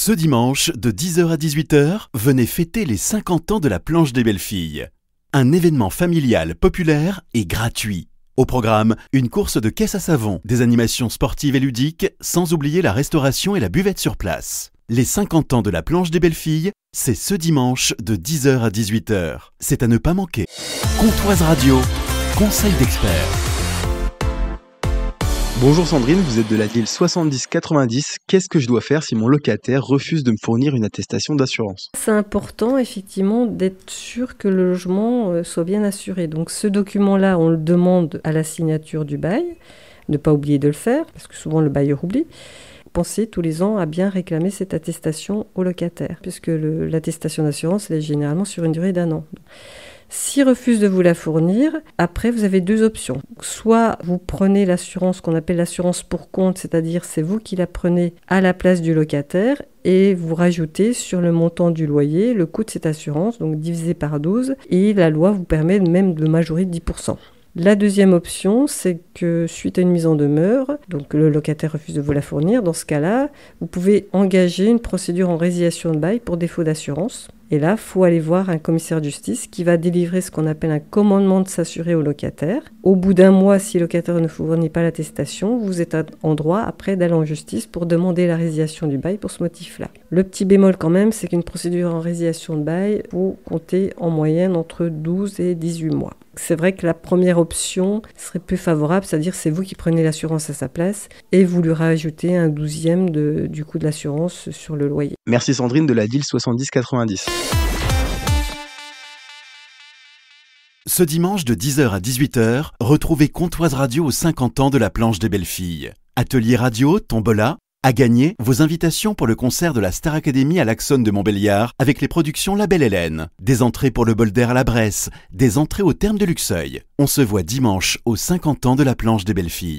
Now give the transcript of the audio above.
Ce dimanche, de 10h à 18h, venez fêter les 50 ans de la Planche des Belles Filles. Un événement familial, populaire et gratuit. Au programme, une course de caisse à savon, des animations sportives et ludiques, sans oublier la restauration et la buvette sur place. Les 50 ans de la Planche des Belles Filles, c'est ce dimanche de 10h à 18h. C'est à ne pas manquer. Comptoise Radio, conseil d'experts. Bonjour Sandrine, vous êtes de la ville 70-90. Qu'est-ce que je dois faire si mon locataire refuse de me fournir une attestation d'assurance ? C'est important effectivement d'être sûr que le logement soit bien assuré. Donc ce document-là, on le demande à la signature du bail. Ne pas oublier de le faire, parce que souvent le bailleur oublie. Pensez tous les ans à bien réclamer cette attestation au locataire, puisque l'attestation d'assurance elle est généralement sur une durée d'1 an. S'il refuse de vous la fournir, après vous avez deux options. Soit vous prenez l'assurance qu'on appelle l'assurance pour compte, c'est-à-dire c'est vous qui la prenez à la place du locataire et vous rajoutez sur le montant du loyer le coût de cette assurance, donc divisé par 12, et la loi vous permet même de majorer de 10%. La deuxième option, c'est que suite à une mise en demeure, donc le locataire refuse de vous la fournir, dans ce cas-là, vous pouvez engager une procédure en résiliation de bail pour défaut d'assurance. Et là, il faut aller voir un commissaire de justice qui va délivrer ce qu'on appelle un commandement de s'assurer au locataire. Au bout d'1 mois, si le locataire ne fournit pas l'attestation, vous êtes en droit après d'aller en justice pour demander la résiliation du bail pour ce motif-là. Le petit bémol quand même, c'est qu'une procédure en résiliation de bail, vous comptez en moyenne entre 12 et 18 mois. C'est vrai que la première option serait plus favorable, c'est-à-dire c'est vous qui prenez l'assurance à sa place et vous lui rajoutez un 12e du coût de l'assurance sur le loyer. Merci Sandrine de la ville 70-90. Ce dimanche de 10h à 18h, retrouvez Comptoise Radio aux 50 ans de la Planche des Belles Filles. Atelier radio, tombola, à gagner vos invitations pour le concert de la Star Academy à l'Axon de Montbéliard avec les productions La Belle Hélène. Des entrées pour le bol d'air à la Bresse, des entrées au terme de Luxeuil. On se voit dimanche aux 50 ans de la Planche des Belles Filles.